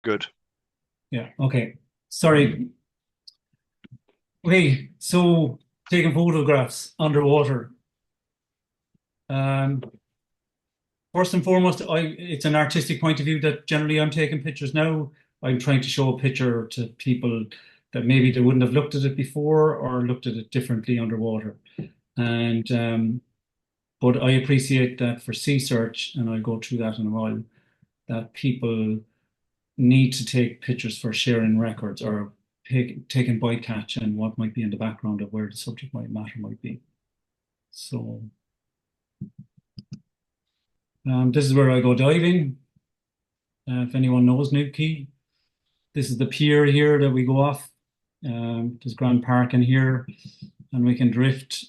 Good. Yeah, okay. Sorry. Okay, so taking photographs underwater. Um, First and foremost, it's an artistic point of view that generally I'm taking pictures now. I'm trying to show a picture to people that maybe they wouldn't have looked at it before or looked at it differently underwater. And but I appreciate that for sea search, and I'll go through that in a while, that people need to take pictures for sharing records or taking bycatch and what might be in the background of where the subject matter might be. So this is where I go diving. If anyone knows Newquay, this is the pier here that we go off. There's Grand Park in here, and we can drift.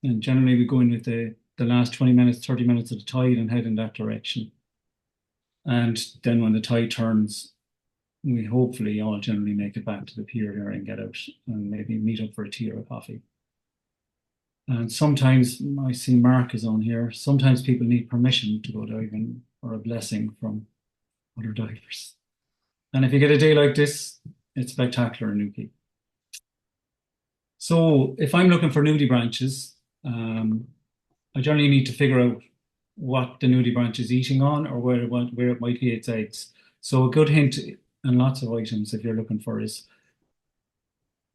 And generally, we go in with the last 20 minutes, 30 minutes of the tide and head in that direction. And then when the tide turns, we hopefully all generally make it back to the pier here and get out and maybe meet up for a tea or a coffee. And sometimes I see Mark is on here. Sometimes people need permission to go diving or a blessing from other divers. And if you get a day like this, it's spectacular in Newquay. So if I'm looking for nudie branches, I generally need to figure out what the nudie branch is eating on or where it might lay its eggs. So a good hint and lots of items if you're looking for is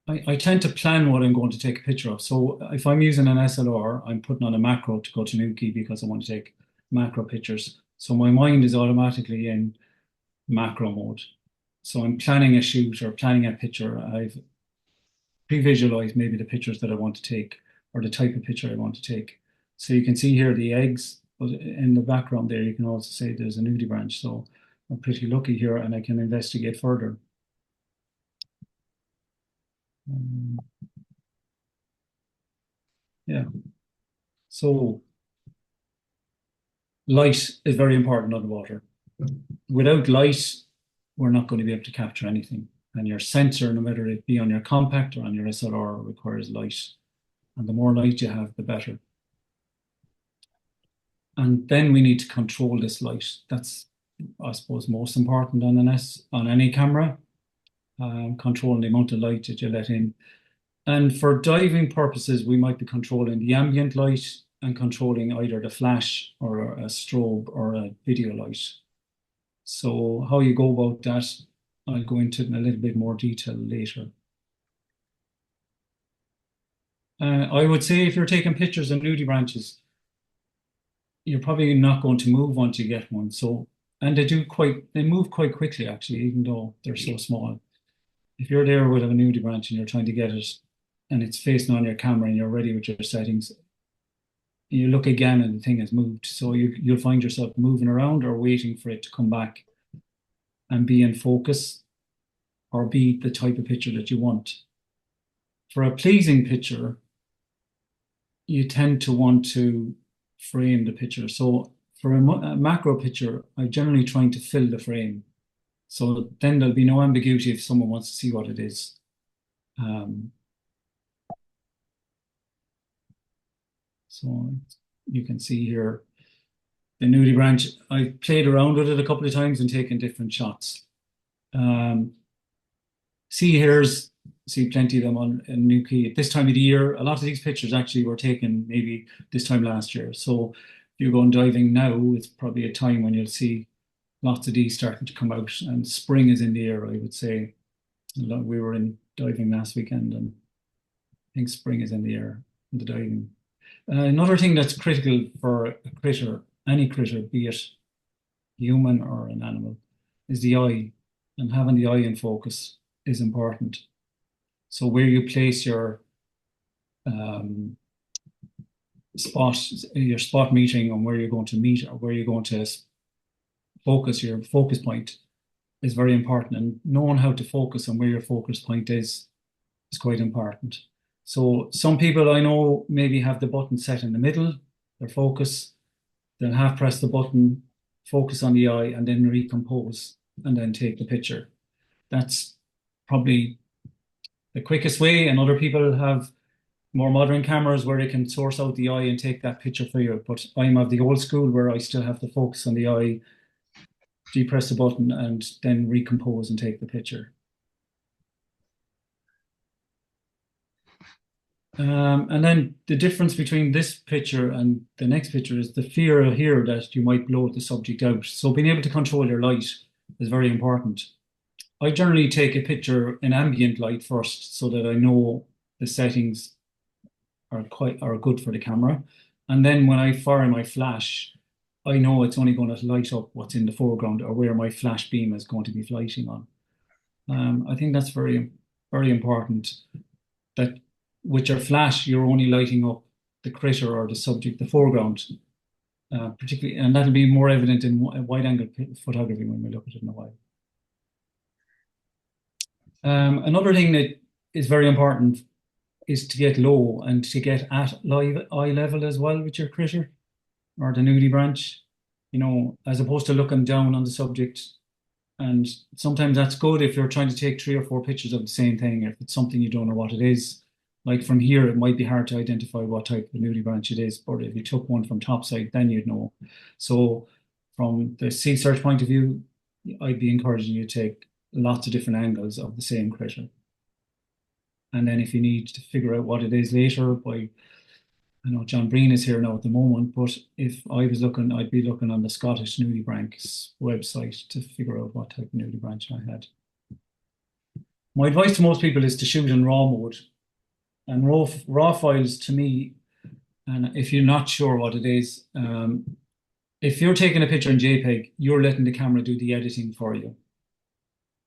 I tend to plan what I'm going to take a picture of. So if I'm using an SLR, I'm putting on a macro to go to Nuki because I want to take macro pictures. So my mind is automatically in macro mode. So I'm planning a shoot or planning a picture. I've pre-visualized maybe the pictures that I want to take or the type of picture I want to take. So you can see here the eggs, but in the background there, you can also say there's a nudie branch. So I'm pretty lucky here and I can investigate further. Um, yeah. So light is very important underwater. Without light, we're not going to be able to capture anything. And your sensor, no matter it be on your compact or on your SLR, requires light. And the more light you have, the better. And then we need to control this light. That's, I suppose, most important on on any camera, controlling the amount of light that you let in. And for diving purposes, we might be controlling the ambient light and controlling either the flash or a strobe or a video light. So how you go about that, I'll go into in a little bit more detail later. I would say if you're taking pictures of nudie branches, you're probably not going to move once you get one. So, and they move quite quickly actually, even though they're so small. If you're there with a nudie branch and you're trying to get it and it's facing on your camera and you're ready with your settings, you look again and the thing has moved. So you'll find yourself moving around or waiting for it to come back and be in focus or be the type of picture that you want. For a pleasing picture, you tend to want to frame the picture. So for a macro picture, I'm generally trying to fill the frame. So then there'll be no ambiguity if someone wants to see what it is. Um, so you can see here the nudie branch. I've played around with it a couple of times and taken different shots. Um, Sea hares, see plenty of them on in Newquay at this time of the year. A lot of these pictures actually were taken maybe this time last year. So if you're going diving now, it's probably a time when you'll see lots of these starting to come out. And spring is in the air, I would say. We were in diving last weekend, and I think spring is in the air in the diving. Another thing that's critical for a critter, any critter, be it human or an animal, is the eye. And having the eye in focus is important. So where you place um, spot, your spot meeting and where you're going to meet or where you're going to focus, your focus point is very important. And knowing how to focus and where your focus point is quite important. So some people I know maybe have the button set in the middle, their focus, then half press the button, focus on the eye, and then recompose and then take the picture. That's probably the quickest way. And other people have more modern cameras where they can source out the eye and take that picture for you. But I'm of the old school where I still have to focus on the eye depress the button and then recompose and take the picture. And then the difference between this picture and the next picture is the fear here that you might blow the subject out. So being able to control your light is very important. I generally take a picture in ambient light first so that I know the settings are good for the camera. And then when I fire my flash, I know it's only going to light up what's in the foreground or where my flash beam is going to be lighting on. I think that's very, very important that with your flash, you're only lighting up the critter or the subject, the foreground, particularly, and that'll be more evident in wide angle photography when we look at it in a while. Another thing that is very important is to get low and to get at live eye level as well with your critter or the nudie branch, as opposed to looking down on the subject. And sometimes that's good if you're trying to take 3 or 4 pictures of the same thing, if it's something you don't know what it is. Like from here, it might be hard to identify what type of nudie branch it is, but if you took one from topside, then you'd know. So from the sea search point of view, I'd be encouraging you to take lots of different angles of the same critter. And then if you need to figure out what it is later, I know John Breen is here now at the moment, but if I was looking, I'd be looking on the Scottish Nudie Branch's website to figure out what type of nudie branch I had. My advice to most people is to shoot in RAW mode. And raw files to me, and if you're not sure what it is, if you're taking a picture in JPEG, you're letting the camera do the editing for you.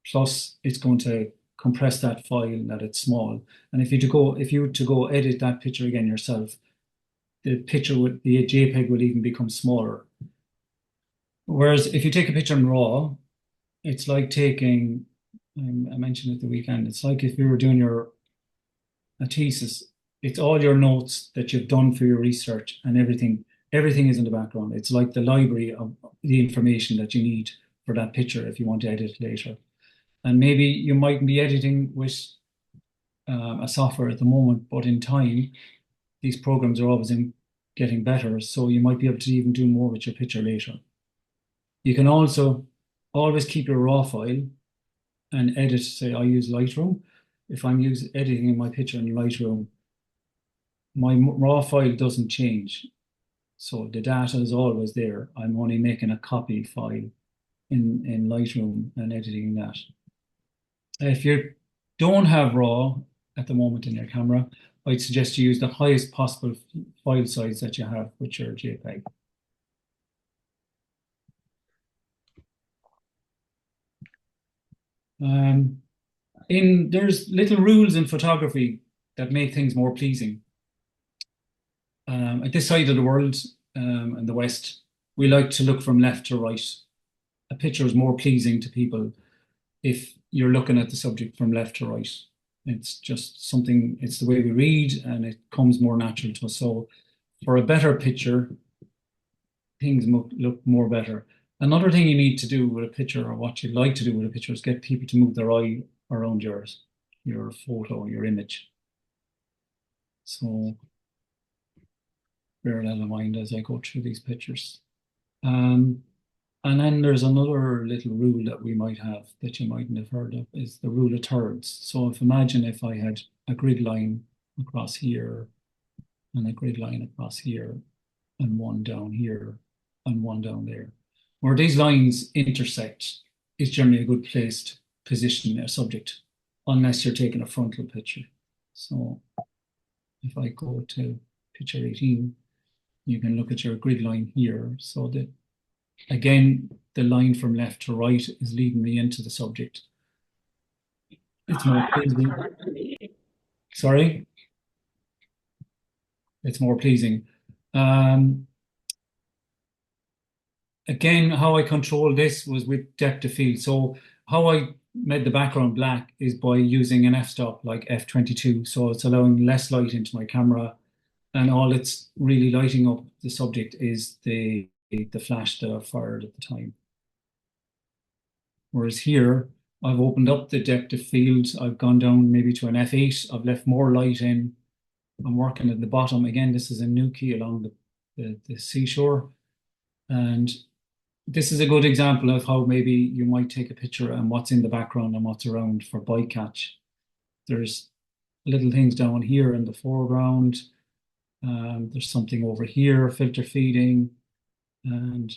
Plus, it's going to compress that file that it's small. And if you were to go edit that picture again yourself, the JPEG would even become smaller. Whereas if you take a picture in RAW, it's like taking, I mentioned it the weekend, it's like if you were doing a thesis, it's all your notes that you've done for your research and everything is in the background. It's like the library of the information that you need for that picture if you want to edit later. And maybe you might be editing with a software at the moment, but in time, these programs are always getting better, so you might be able to even do more with your picture later. You can also always keep your raw file and edit, say I use Lightroom. If I'm editing my picture in Lightroom, my raw file doesn't change. So the data is always there. I'm only making a copy file in Lightroom and editing that. If you don't have RAW at the moment in your camera, I'd suggest you use the highest possible file size that you have with your JPEG. There's little rules in photography that make things more pleasing. At this side of the world, in the West, we like to look from left to right. A picture is more pleasing to people if you're looking at the subject from left to right. It's just something, it's the way we read and it comes more natural to us. So for a better picture, things look more better. Another thing you need to do with a picture, or what you'd like to do with a picture, is get people to move their eye around your photo, your image. So bear that in mind as I go through these pictures. And then there's another little rule that we might have that you mightn't have heard of, is the rule of thirds. So imagine if I had a grid line across here and a grid line across here and one down here and one down there. Where these lines intersect is generally a good place to position a subject, unless you're taking a frontal picture. So if I go to picture 18, you can look at your grid line here. So that, again, the line from left to right is leading me into the subject. It's more pleasing. Sorry? It's more pleasing. Again, how I control this was with depth of field. So how I made the background black is by using an f-stop like f22. So it's allowing less light into my camera, and all it's really lighting up the subject is the flash that I fired at the time. Whereas here, I've opened up the depth of field. I've gone down maybe to an f8. I've left more light in. I'm working at the bottom. Again, this is a new key along the seashore. And this is a good example of how maybe you might take a picture and what's in the background and what's around for bycatch. There's little things down here in the foreground. There's something over here, filter feeding. And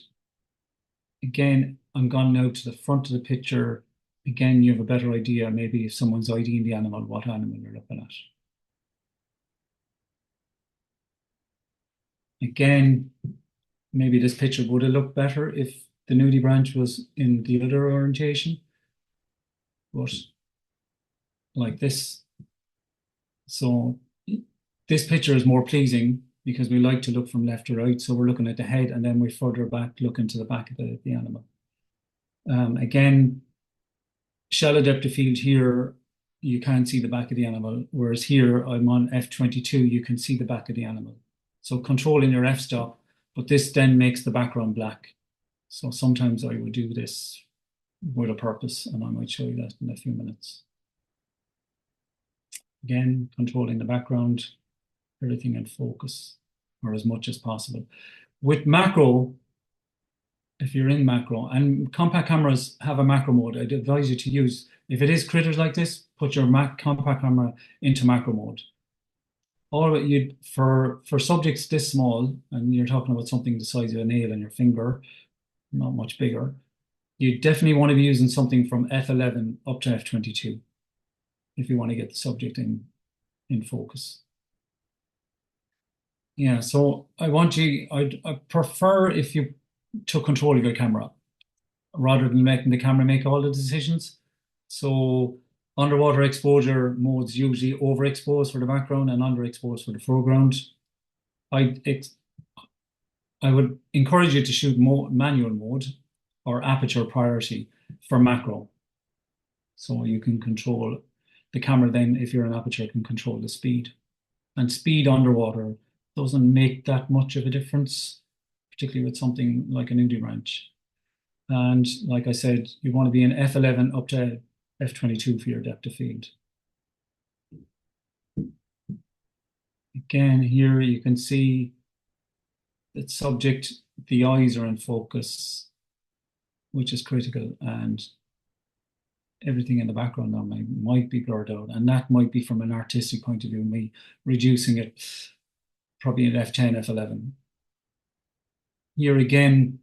again, I'm gone now to the front of the picture. Again, you have a better idea, maybe if someone's IDing the animal, what animal you're looking at. Again, maybe this picture would have looked better if the nudie branch was in the other orientation, but like this. So this picture is more pleasing because we like to look from left to right. So we're looking at the head and then we further back, look into the back of the animal. Again, shallow depth of field here, you can't see the back of the animal, whereas here I'm on f22, you can see the back of the animal. So controlling your f-stop, but this then makes the background black. So sometimes I would do this with a purpose, and I might show you that in a few minutes. Again, controlling the background, everything in focus, or as much as possible. With macro, if you're in macro, and compact cameras have a macro mode, I'd advise you to use, if it is critters like this, put your compact camera into macro mode. All you for subjects this small, and you're talking about something the size of a nail in your finger, not much bigger, you definitely want to be using something from f11 up to f22 if you want to get the subject in focus. Yeah, so I prefer if you took control of your camera rather than letting the camera make all the decisions. So underwater exposure modes usually overexpose for the background and underexpose for the foreground. I I would encourage you to shoot manual mode or aperture priority for macro. So you can control the camera then, if you're an aperture, can control the speed. And speed underwater doesn't make that much of a difference, particularly with something like a nudie ranch. And like I said, you want to be in f11 up to f22 for your depth of field. Again, here you can see that subject, the eyes are in focus, which is critical, and everything in the background now might be blurred out. And that might be from an artistic point of view, me reducing it probably in f10, f11. Here again,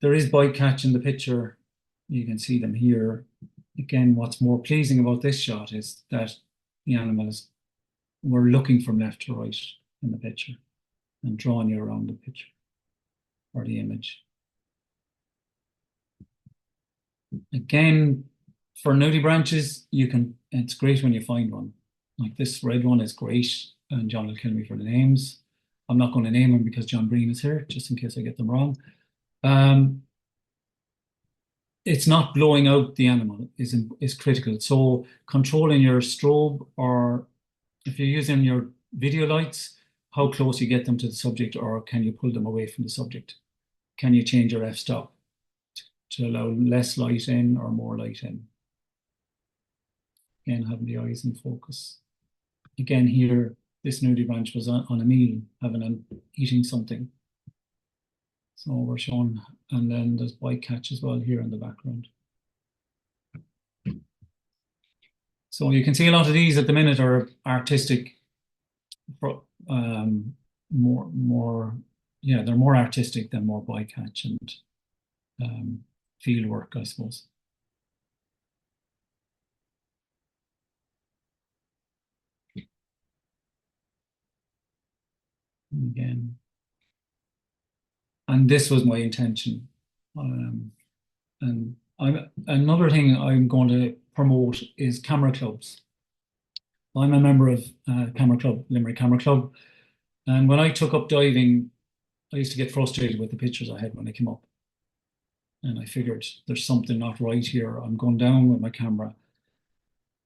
there is bycatch in the picture. You can see them here. Again, what's more pleasing about this shot is that the animals were looking from left to right in the picture and drawing you around the picture or the image. Again, for nudie branches, it's great when you find one. Like this red one is great, and John will kill me for the names. I'm not going to name them because John Breen is here, just in case I get them wrong. It's not blowing out the animal is critical. So controlling your strobe, or if you're using your video lights, how close you get them to the subject, or can you pull them away from the subject? Can you change your f-stop to allow less light in or more light in? Again, having the eyes in focus. Again, here, this nudie branch was on a meal, eating something. So we're showing, and then there's bycatch as well here in the background. So you can see a lot of these at the minute are artistic, they're more artistic than more bycatch and field work, I suppose. Again, and this was my intention. And another thing I'm going to promote is camera clubs. I'm a member of Camera Club, Limerick Camera Club, and when I took up diving, I used to get frustrated with the pictures I had when I came up. And I figured there's something not right here. I'm going down with my camera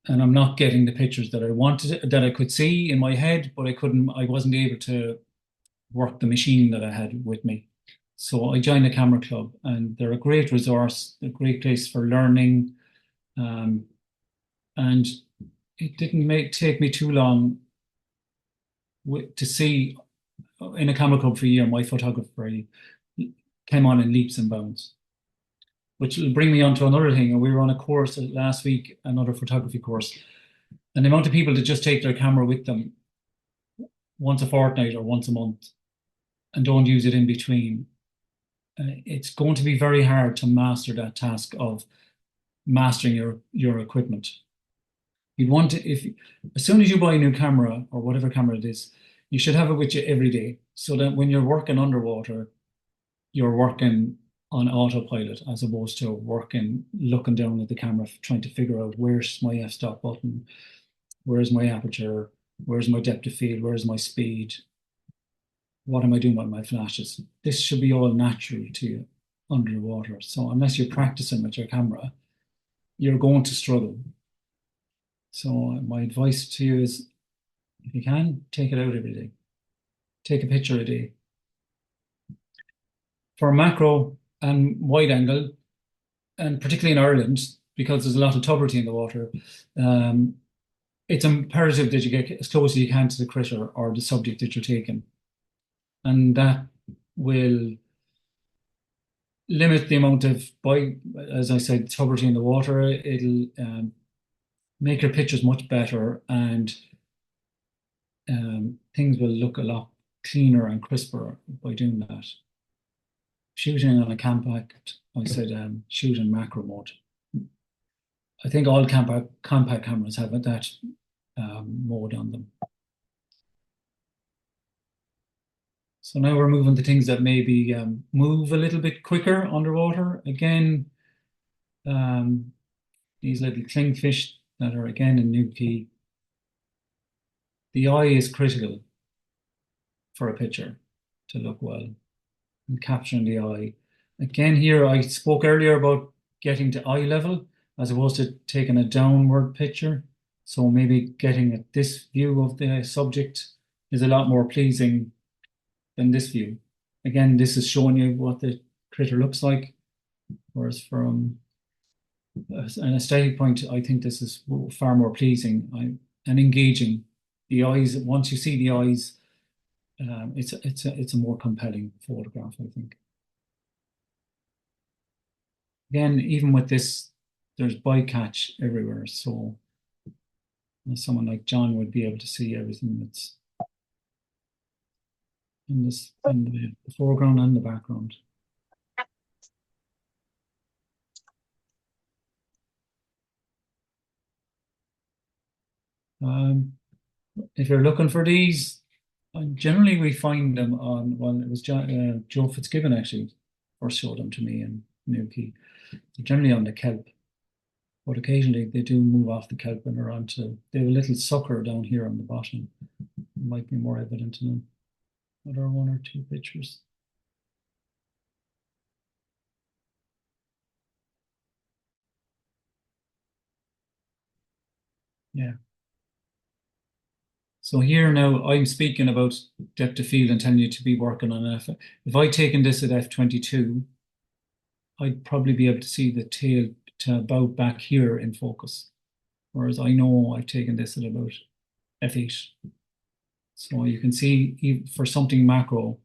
and I'm not getting the pictures that I wanted, that I could see in my head, but I wasn't able to work the machine that I had with me. So I joined the Camera Club, and they're a great resource, a great place for learning. And it didn't take me too long to see in a Camera Club for a year, my photography came on in leaps and bounds. Which will bring me on to another thing. We were on a course last week, another photography course, and the amount of people that just take their camera with them once a fortnight or once a month and don't use it in between, it's going to be very hard to master that task of mastering your equipment. You'd want to, if as soon as you buy a new camera or whatever camera it is, you should have it with you every day so that when you're working underwater, you're working on autopilot as opposed to working, looking down at the camera, trying to figure out where's my f-stop button, where's my aperture, where's my depth of field, where's my speed, what am I doing with my flashes? This should be all natural to you underwater. So unless you're practicing with your camera, you're going to struggle. So my advice to you is, if you can, take it out every day. Take a picture a day. For macro and wide angle, and particularly in Ireland, because there's a lot of turbidity in the water, it's imperative that you get as close as you can to the critter or the subject that you're taking. And that will limit the amount of, as I said, turbidity in the water. It'll make your pictures much better, and things will look a lot cleaner and crisper by doing that. Shooting on a compact, I said shoot in macro mode. I think all compact cameras have that mode on them. So now we're moving to things that maybe move a little bit quicker underwater. Again, these little clingfish that are again in Newquay. The eye is critical for a picture to look well and capturing the eye. Again, here I spoke earlier about getting to eye level as opposed to taking a downward picture. So maybe getting this view of the subject is a lot more pleasing than this view. Again, this is showing you what the critter looks like, whereas from an aesthetic point, I think this is far more pleasing and engaging. The eyes, once you see the eyes, it's a more compelling photograph, I think. Again, even with this, there's bycatch everywhere, so someone like John would be able to see everything that's in the foreground and the background. If you're looking for these, generally we find them on, well, it was Joe Fitzgibbon actually first showed them to me in Newquay. They're generally on the kelp, but occasionally they do move off the kelp and are onto, they have a little sucker down here on the bottom. It might be more evident in them. What are one or two pictures? Yeah. So here now I'm speaking about depth of field and telling you to be working on F. If I'd taken this at f22, I'd probably be able to see the tail to about back here in focus. Whereas I know I've taken this at about f8. So you can see for something macro,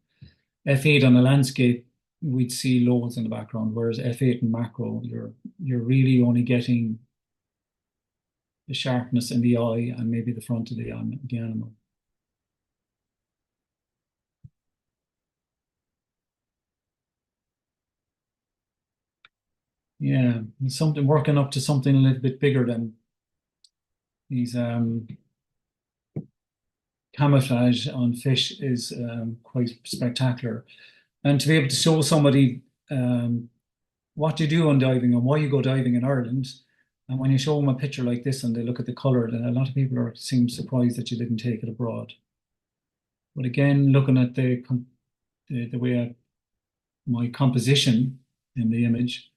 f8 on a landscape, we'd see loads in the background, whereas f8 in macro, you're really only getting the sharpness in the eye and maybe the front of the animal. Yeah, something working up to something a little bit bigger than these camouflage on fish is quite spectacular. And to be able to show somebody what you do on diving and why you go diving in Ireland, and when you show them a picture like this and they look at the color, then a lot of people seem surprised that you didn't take it abroad. But again, looking at the way my composition in the image,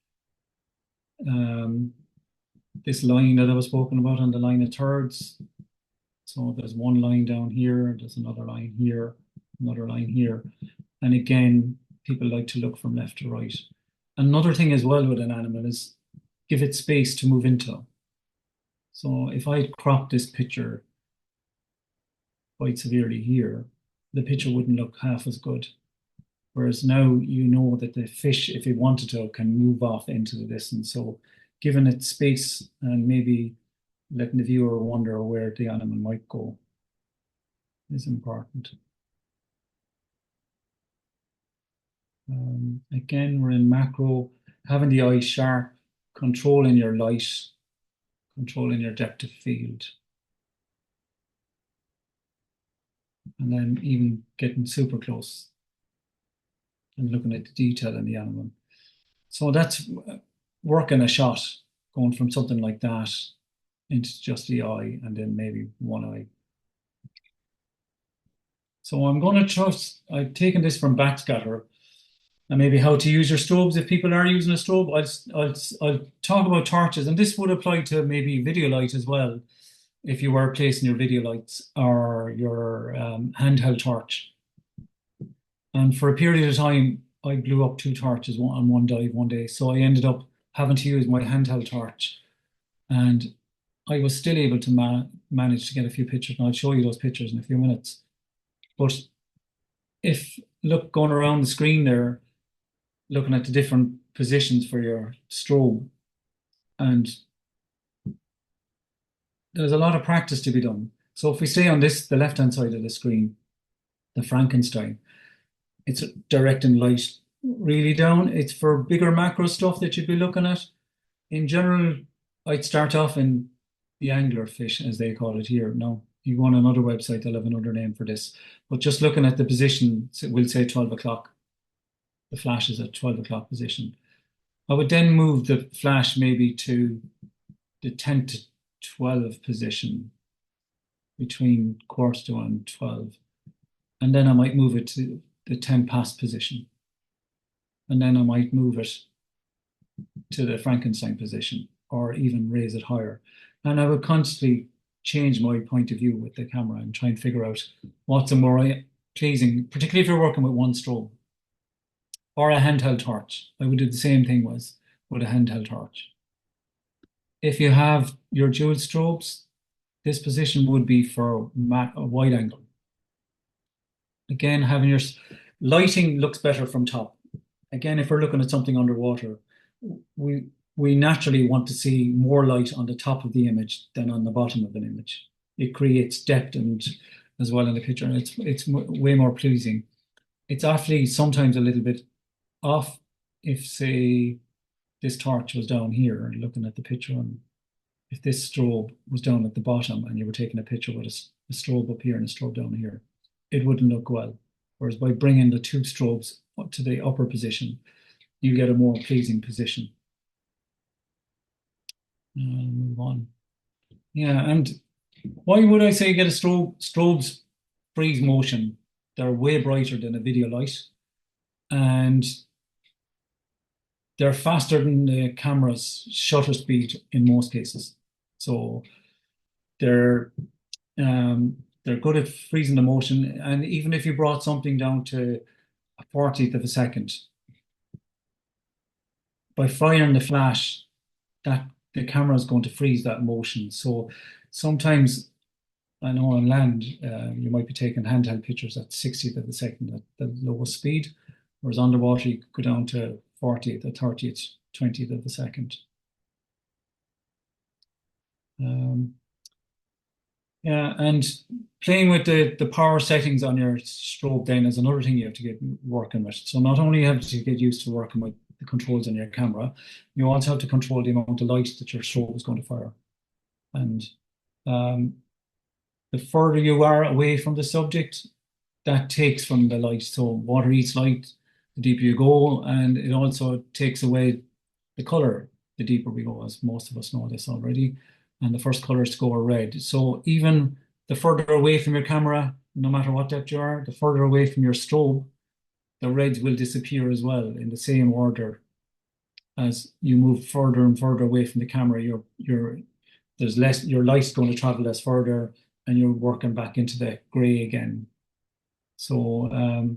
this line that I was spoken about on the line of thirds. So there's one line down here, there's another line here, another line here. And again, people like to look from left to right. Another thing as well with an animal is give it space to move into. So if I crop this picture quite severely here, the picture wouldn't look half as good Whereas now you know that the fish, if it wanted to, can move off into the distance. So giving it space and maybe letting the viewer wonder where the animal might go is important. Again, we're in macro, having the eye sharp, controlling your light, controlling your depth of field, and then even getting super close and looking at the detail in the animal. So that's working a shot, going from something like that into just the eye and then maybe one eye. So I'm going to trust, I've taken this from Backscatter and maybe how to use your strobes. If people are using a strobe, I'll talk about torches, and this would apply to maybe video light as well. If you were placing your video lights or your handheld torch. And for a period of time, I blew up two torches on one dive one day. So I ended up having to use my handheld torch. And I was still able to manage to get a few pictures. And I'll show you those pictures in a few minutes. But if, look, going around the screen there, looking at the different positions for your strobe, and there's a lot of practice to be done. So if we stay on this, the left-hand side of the screen, the Frankenstein, it's directing light really down. It's for bigger macro stuff that you'd be looking at. In general, I'd start off in the angler fish, as they call it here. Now, you go on another website, they'll have another name for this. But just looking at the position, we'll say 12 o'clock. The flash is at 12 o'clock position. I would then move the flash maybe to the 10 to 12 position, between quarter to and 12. And then I might move it to the 10 past position. And then I might move it to the Frankenstein position or even raise it higher. And I would constantly change my point of view with the camera and try and figure out what's a more pleasing, particularly if you're working with one strobe or a handheld torch. I would do the same thing with a handheld torch. If you have your dual strobes, this position would be for a wide angle. Again, having your lighting looks better from top. Again, if we're looking at something underwater, we naturally want to see more light on the top of the image than on the bottom of an image. It creates depth and as well in the picture, and it's way more pleasing. It's actually sometimes a little bit off if, say, this torch was down here and looking at the picture, and if this strobe was down at the bottom and you were taking a picture with a strobe up here and a strobe down here, it wouldn't look well. Whereas by bringing the two strobes up to the upper position, you get a more pleasing position. Move on. Yeah, and why would I say get a strobe? Strobes freeze motion. They're way brighter than a video light, and they're faster than the camera's shutter speed in most cases. So they're good at freezing the motion. And even if you brought something down to a 40th of a second, by firing the flash, that the camera is going to freeze that motion. So sometimes I know on land, you might be taking handheld pictures at 60th of a second at the lowest speed, whereas underwater you could go down to 40th or 30th, 20th of a second. Yeah, and playing with the power settings on your strobe then is another thing you have to get working with. So not only have to get used to working with the controls on your camera, you also have to control the amount of light that your strobe is going to fire. And the further you are away from the subject, that takes from the light. So water eats light, the deeper you go, and it also takes away the color the deeper we go, as most of us know this already. And the first colors to go are red. So even the further away from your camera, no matter what depth you are, the further away from your strobe, the reds will disappear as well in the same order. As you move further and further away from the camera, there's less, your light's going to travel less further, and you're working back into the gray again. So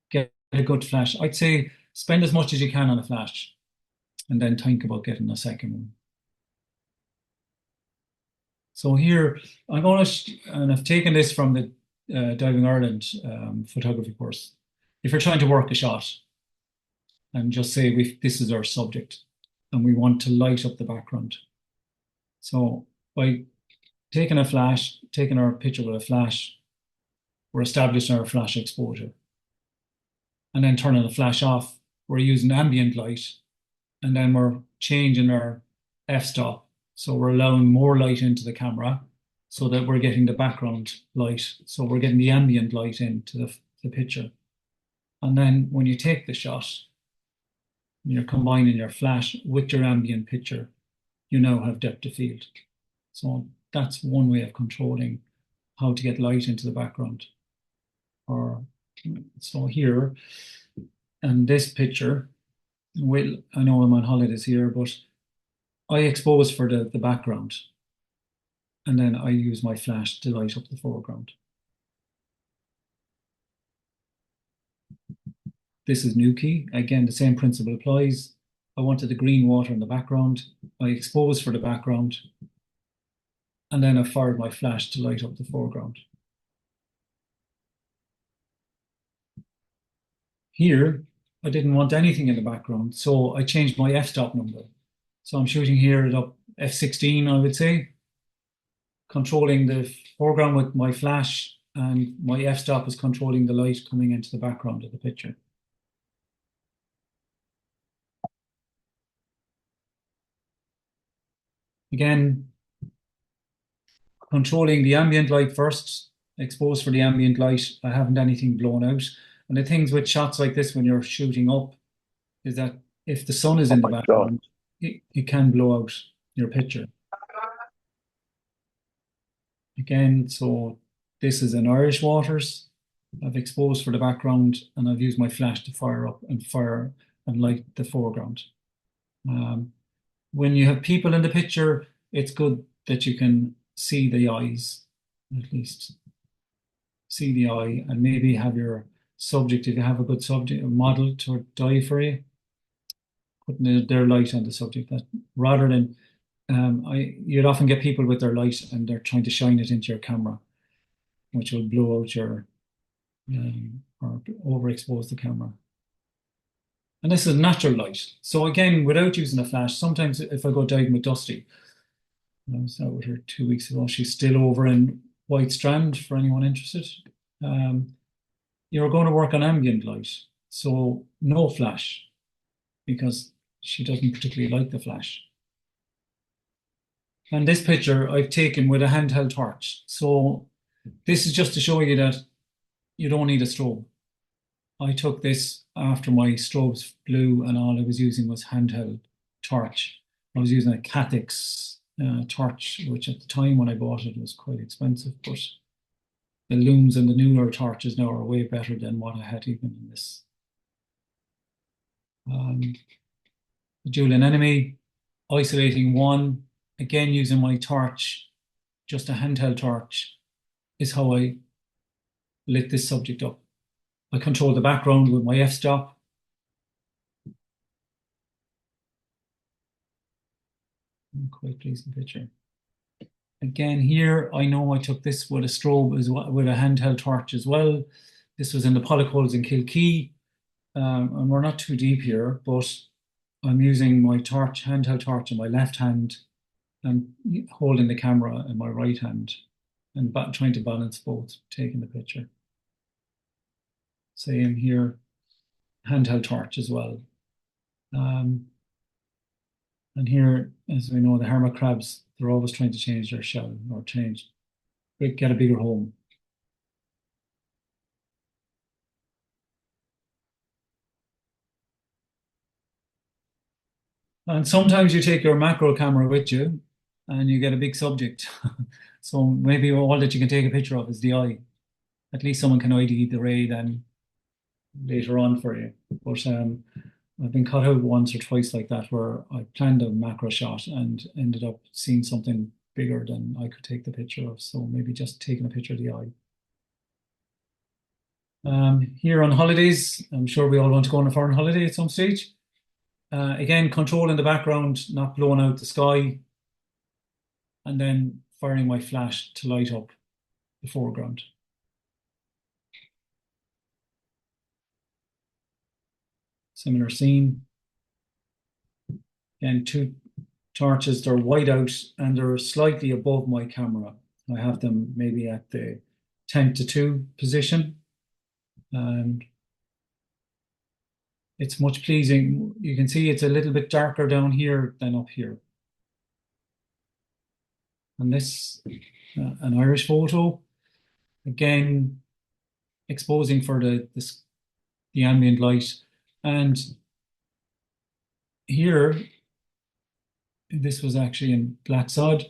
get a good flash. I'd say spend as much as you can on a flash, and then think about getting a second one. So here, I'm going to, and I've taken this from Diving Ireland photography course. If you're trying to work a shot and just say this is our subject and we want to light up the background. So by taking our picture with a flash, we're establishing our flash exposure. And then turning the flash off, we're using ambient light, and then we're changing our f-stop. So we're allowing more light into the camera so that we're getting the background light. So we're getting the ambient light into the picture. And then when you take the shot, you're combining your flash with your ambient picture, you now have depth of field. So that's one way of controlling how to get light into the background. Or so here, and this picture, I know I'm on holidays here, but I expose for the background, and then I use my flash to light up the foreground. This is Nuki. Again, the same principle applies. I wanted the green water in the background. I expose for the background, and then I fired my flash to light up the foreground. Here, I didn't want anything in the background, so I changed my f-stop number. So I'm shooting here at up f16, I would say, controlling the foreground with my flash, and my f-stop is controlling the light coming into the background of the picture. Again, controlling the ambient light first, expose for the ambient light. I haven't anything blown out. And the things with shots like this when you're shooting up is that if the sun is in the background, it can blow out your picture. Again, so this is in Irish waters. I've exposed for the background and I've used my flash to fire up and light the foreground. When you have people in the picture, it's good that you can see the eyes, at least see the eye, and maybe have your subject, if you have a good subject, a model to die for you, putting their light on the subject. That rather than you'd often get people with their light and they're trying to shine it into your camera, which will blow out your or overexpose the camera. And this is natural light. So again, without using a flash, sometimes if I go diving with Dusty, I was out with her 2 weeks ago. She's still over in White Strand for anyone interested. You're going to work on ambient light, so no flash, because she doesn't particularly like the flash. And this picture I've taken with a handheld torch. So this is just to show you that you don't need a strobe. I took this after my strobes blew and all I was using was handheld torch. I was using a Cathix torch, which at the time when I bought it was quite expensive, but the looms and the newer torches now are way better than what I had even in this. The Julian enemy, isolating one, again using my torch, just a handheld torch, is how I lit this subject up. I control the background with my f-stop. Quite pleasing picture. Again, here, I know I took this with a strobe as well, with a handheld torch as well. This was in the pollock holes in Kiely. And we're not too deep here, but I'm using my torch, handheld torch in my left hand and holding the camera in my right hand and trying to balance both, taking the picture. Same here, handheld torch as well. And here, as we know, the hermit crabs, they're always trying to change their shell or get a bigger home. And sometimes you take your macro camera with you and you get a big subject. So maybe all that you can take a picture of is the eye. At least someone can ID the ray then later on for you. But I've been caught out once or twice like that where I planned a macro shot and ended up seeing something bigger than I could take the picture of. So maybe just taking a picture of the eye. Here on holidays, I'm sure we all want to go on a foreign holiday at some stage. Again, controlling the background, not blowing out the sky, and then firing my flash to light up the foreground. similar scene. And two torches, they're white out and they're slightly above my camera. I have them maybe at the 10:2 position. And it's much pleasing. You can see it's a little bit darker down here than up here. And this, an Irish photo, again, exposing for the ambient light. And here, this was actually in black sod.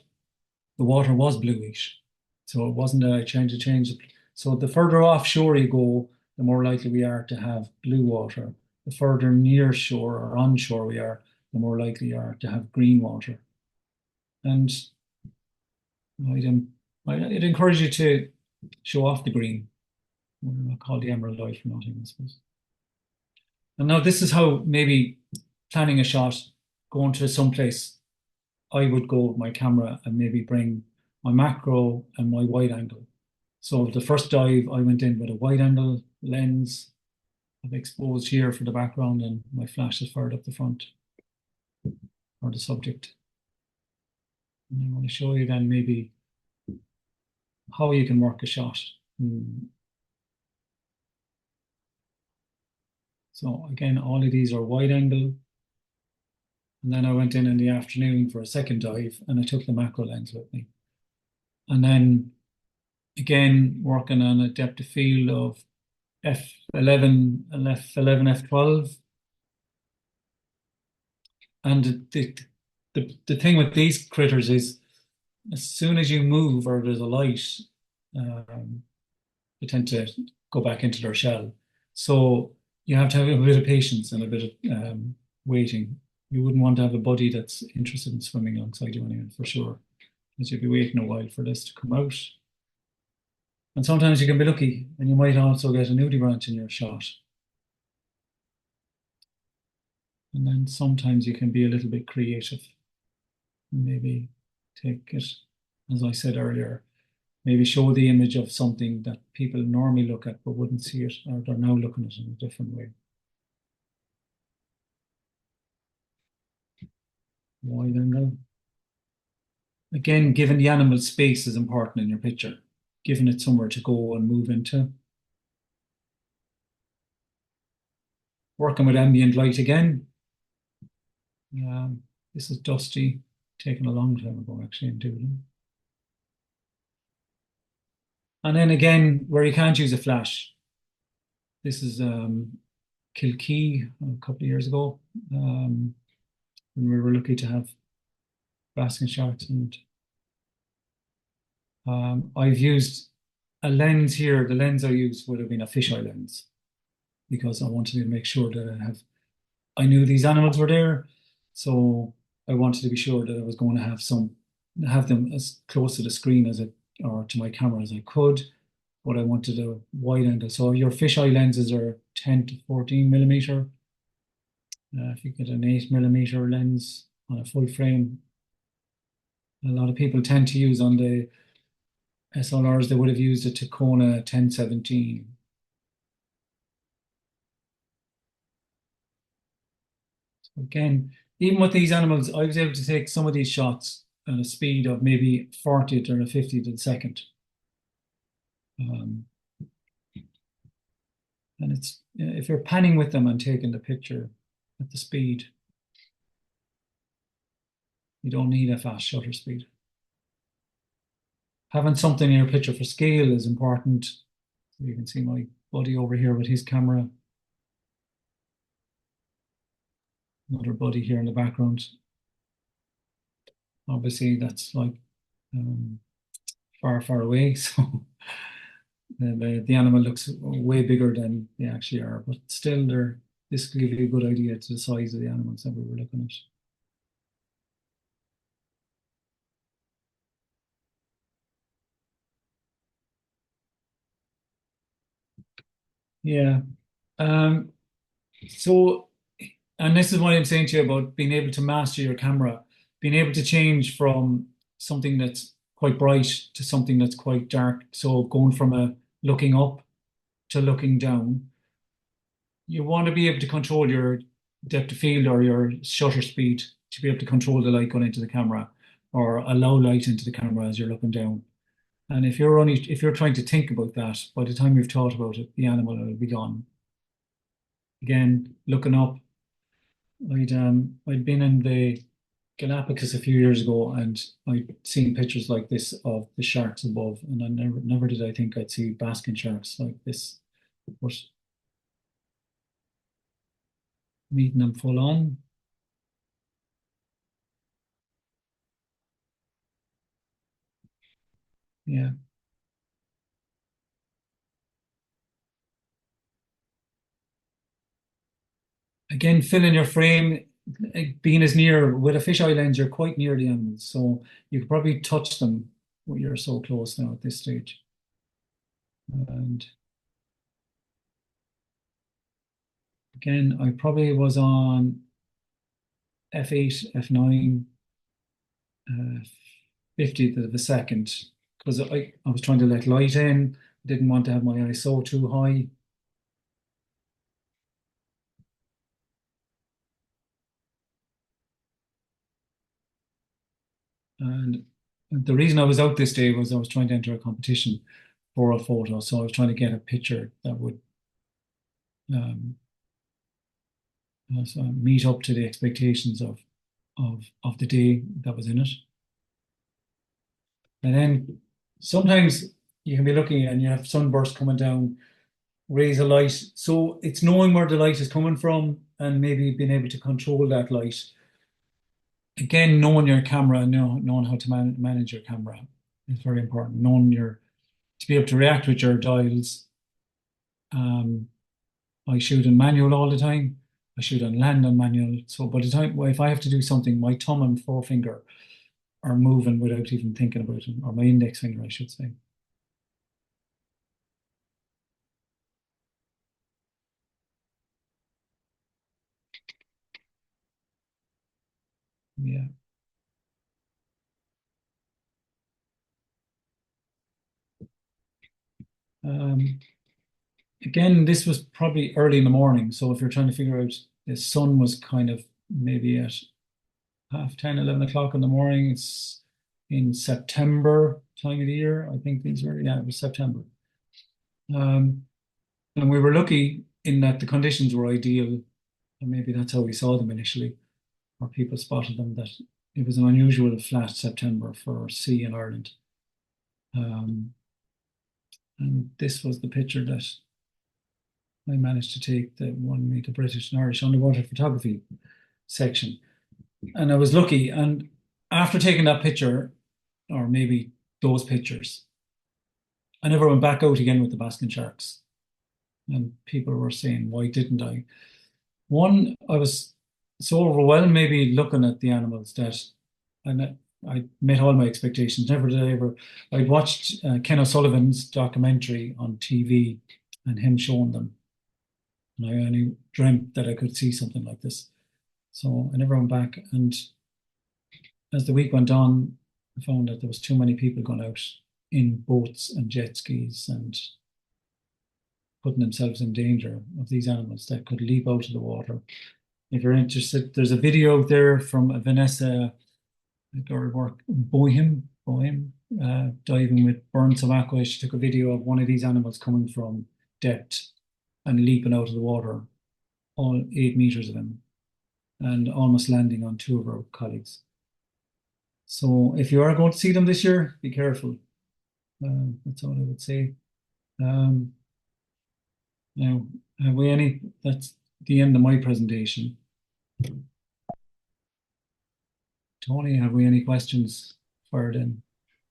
The water was bluish. So it wasn't a change. So the further offshore you go, the more likely we are to have blue water. The further near shore or onshore we are, the more likely we are to have green water. And I'd encourage you to show off the green. We're not called the emerald light for nothing, I suppose. And now this is how maybe planning a shot, going to some place, I would go with my camera and maybe bring my macro and my wide angle. So the first dive, I went in with a wide angle lens. I've exposed here for the background and my flash is fired up the front or the subject. And I want to show you then maybe how you can work a shot. So again, all of these are wide angle. And then I went in the afternoon for a second dive and I took the macro lens with me. And then again, working on a depth of field of F11 and F11, F12. And the thing with these critters is as soon as you move or there's a light, they tend to go back into their shell. So you have to have a bit of patience and a bit of waiting. You wouldn't want to have a buddy that's interested in swimming alongside you anyway, for sure, because you'd be waiting a while for this to come out. And sometimes you can be lucky and you might also get a nudibranch in your shot. And then sometimes you can be a little bit creative and maybe take it, as I said earlier, maybe show the image of something that people normally look at but wouldn't see it, or they're now looking at it in a different way. Wide angle. Again, giving the animal space is important in your picture, giving it somewhere to go and move into. Working with ambient light again. This is Dusty, taken a long time ago actually in Dublin. And then again, where you can't use a flash, this is Kilkee a couple of years ago, when we were lucky to have basking sharks. And I've used a lens here. The lens I used would have been a fisheye lens because I wanted to make sure that I knew these animals were there. So I wanted to be sure that I was going to have them as close to the screen or to my camera as I could, but I wanted a wide angle. So your fisheye lenses are 10 to 14 millimeter. If you get an 8 millimeter lens on a full frame, a lot of people tend to use on the SLRs, they would have used a Tacona 1017. So again, even with these animals, I was able to take some of these shots at a speed of maybe 40th or a 50th of a second. And it's if you're panning with them and taking the picture at the speed, you don't need a fast shutter speed. Having something in your picture for scale is important. So you can see my buddy over here with his camera. Another buddy here in the background. Obviously, that's like far, far away. So the animal looks way bigger than they actually are. But still, this will give you a good idea to the size of the animals that we were looking at. Yeah. So, and this is what I'm saying to you about being able to master your camera, being able to change from something that's quite bright to something that's quite dark. So going from a looking up to looking down, you want to be able to control depth of field or your shutter speed to be able to control the light going into the camera or allow light into the camera as you're looking down. And if you're trying to think about that, by the time you've thought about it, the animal will be gone. Again, looking up, I'd been in the Galapagos a few years ago, and I'd seen pictures like this of the sharks above, and I never did I think I'd see basking sharks like this. But meeting them full on, yeah. Again, filling your frame, being as near with a fisheye lens, you're quite near the animals, so you could probably touch them. When you're so close now at this stage, and again, I probably was on f8, f9, 50th of a second because I was trying to let light in, didn't want to have my ISO too high. And the reason I was out this day was I was trying to enter a competition for a photo. So I was trying to get a picture that would um, meet up to the expectations of the day that was in it. And then sometimes you can be looking and you have sunburst coming down, raise a light. So it's knowing where the light is coming from and maybe being able to control that light. Again, knowing your camera and knowing how to manage your camera is very important. Knowing your to be able to react with your dials. Um, I shoot in manual all the time. I shoot on land on manual. So by the time well, if I have to do something, my thumb and forefinger are moving without even thinking about it, or my index finger, I should say. Yeah. Um, Again, this was probably early in the morning. So if you're trying to figure out the sun was kind of maybe at half 10, 11 o'clock in the morning. It's in September time of the year. I think these were, yeah, it was September. Um, and we were lucky in that the conditions were ideal. And maybe that's how we saw them initially, or people spotted them, that it was an unusual flat September for sea in Ireland. Um, and this was the picture that I managed to take that won me the British and Irish underwater photography section. And I was lucky. And after taking that picture, or maybe those pictures, I never went back out again with the basking sharks. And people were saying, why didn't I? One, I was so overwhelmed maybe looking at the animals that I met all my expectations. Never did I ever. I'd watched Ken O'Sullivan's documentary on TV and him showing them. And I only dreamt that I could see something like this. So I never went back. And as the week went on, I found that there was too many people going out in boats and jet skis and putting themselves in danger of these animals that could leap out of the water. If you're interested, there's a video out there from Vanessa or work Bohem, diving with burns of aqua. She took a video of one of these animals coming from depth and leaping out of the water, all 8 meters of him, and almost landing on two of our colleagues. So if you are going to see them this year, be careful. That's all I would say. Um, Now, have we any? That's the end of my presentation. Tony, have we any questions fired in?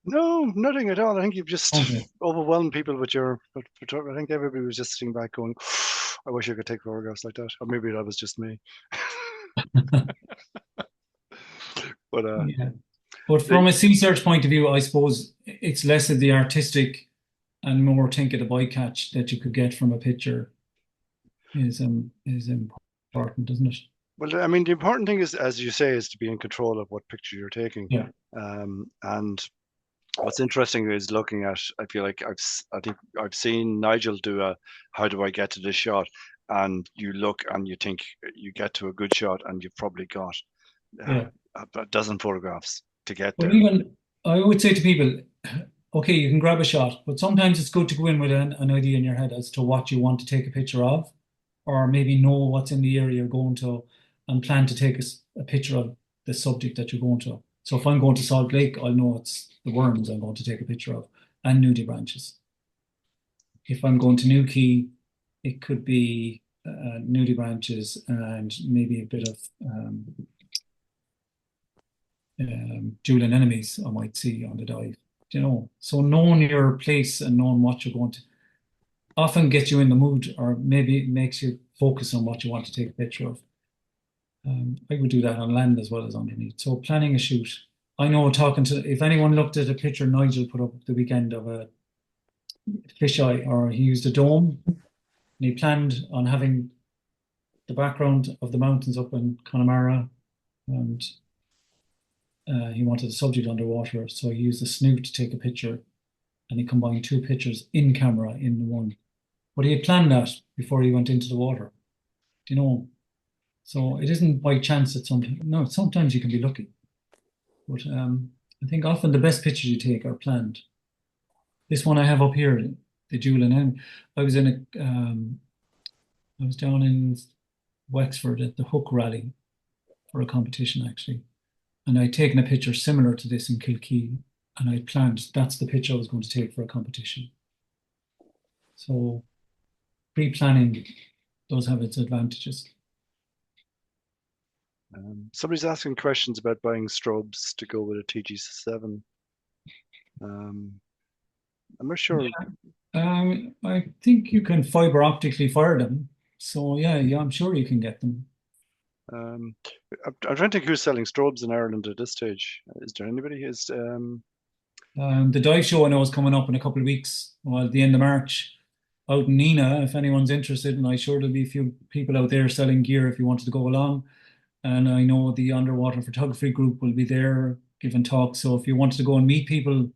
No, nothing at all. I think you've just Okay. overwhelmed people with your. I think everybody was just sitting back going, "I wish I could take photographs like that," or maybe that was just me. But Yeah. But the, from a sea search point of view, I suppose it's less of the artistic and more think of the bycatch that you could get from a picture is important, isn't it? well, I mean, the important thing is, as you say, is to be in control of what picture you're taking. Yeah. And what's interesting is looking at. I feel like I think I've seen Nigel do a "How do I get to this shot?" and you look and you think you get to a good shot, and you've probably got uh, Yeah. a dozen photographs to get But there. even I would say to people, okay, you can grab a shot, but sometimes it's good to go in with an idea in your head as to what you want to take a picture of, or maybe know what's in the area you're going to and plan to take a picture of the subject that you're going to. So if I'm going to Salt Lake, I'll know it's the worms I'm going to take a picture of and nudie branches. If I'm going to Newquay, it could be nudie branches and maybe a bit of dueling enemies I might see on the dive. So knowing your place and knowing what you're going to often gets you in the mood, or maybe it makes you focus on what you want to take a picture of. I would do that on land as well as underneath. So planning a shoot. I know talking to, if anyone looked at a picture Nigel put up the weekend of a fisheye, or he used a dome, and he planned on having the background of the mountains up in Connemara, and he wanted the subject underwater. So he used a snoot to take a picture, and he combined two pictures in camera in the one. But he had planned that before he went into the water. Do you know? So it isn't by chance that sometimes, no, sometimes you can be lucky. But I think often the best pictures you take are planned. This one I have up here, the Julian M. I was I was down in Wexford at the Hook Rally for a competition actually, and I'd taken a picture similar to this in Kilkee, and I planned that's the picture I was going to take for a competition. So pre-planning does have its advantages. Somebody's asking questions about buying strobes to go with a TG7. Um, I'm not sure. I think you can fiber optically fire them. So yeah, I'm sure you can get them. Um, I'm trying to think who's selling strobes in Ireland at this stage. Is there anybody? The dive show I know is coming up in a couple of weeks, well, at the end of March, out in Nina. If anyone's interested, and I'm sure there'll be a few people out there selling gear if you wanted to go along. And I know the underwater photography group will be there giving talks. So if you wanted to go and meet people,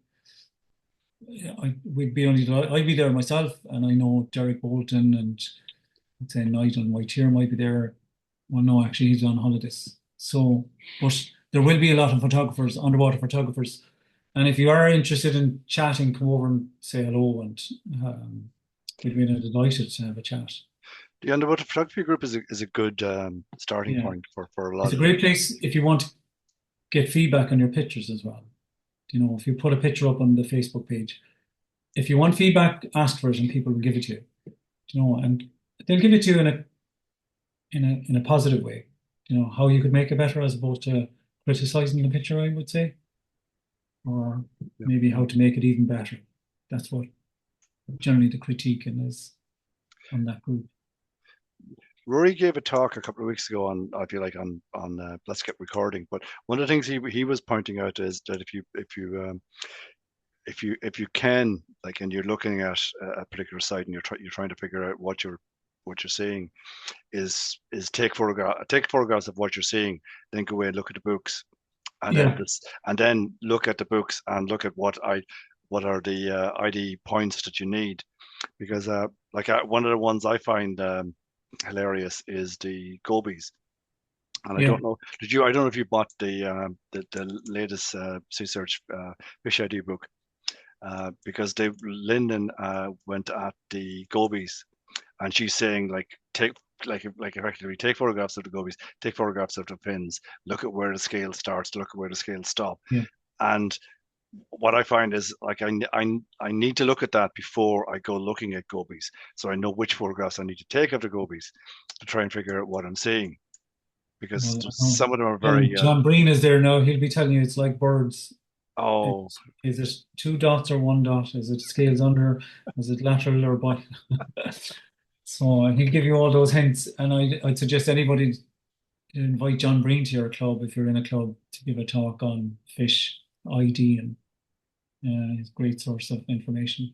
I'd be there myself, and I know Derek Bolton and I'd say Nigel Whiteheer might be there. Well, no, actually, he's on holidays. So, but there will be a lot of photographers, underwater photographers. And if you are interested in chatting, come over and say hello, and we'd be delighted to have a chat. The underwater photography group is a good starting Yeah, point for a it's lot a of great people. place if you want to get feedback on your pictures as well. If you put a picture up on the Facebook page, if you want feedback, ask for it, and people will give it to you. And they'll give it to you in a positive way. How you could make it better as opposed to criticizing the picture, I would say, or Yeah. maybe how to make it even better. That's what generally the critique is on that group. Rory gave a talk a couple of weeks ago on, I feel like on Let's Get Recording. But one of the things he was pointing out is that if you can, like, and you're looking at a particular site and you're trying to figure out what you're seeing, is take photographs of what you're seeing, then go away and look at the books, and then Yeah, look at the books and look at what are the ID points that you need, because one of the ones I find hilarious is the gobies. And I yeah, don't know, I don't know if you bought the latest Sea Search Fish ID book, because Lyndon went at the gobies, and she's saying, like, effectively take photographs of the gobies, take photographs of the fins, look at where the scale starts, look at where the scales stop. yeah. And what I find is, like, I need to look at that before I go looking at gobies, so I know which photographs I need to take of the gobies to try and figure out what I'm seeing, because Well, some of them are and very John Breen is there now. He'll be telling you it's like birds. oh, Is it two dots or one dot? Is it scales under? Is it lateral or by? So he'll give you all those hints. And I'd suggest anybody to invite John Breen to your club if you're in a club to give a talk on fish ID, and he's a great source of information.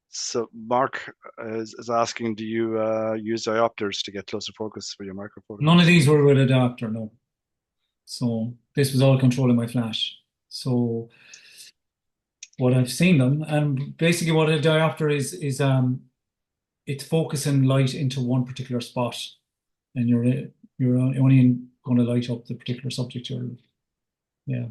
so Mark is asking, do you use diopters to get closer focus for your macro None of photographs? these were with a adapter, no. So this was all controlling my flash. So what I've seen them, and basically what a diopter is it's focusing light into one particular spot, and you're only going to light up the particular subject you're, yeah.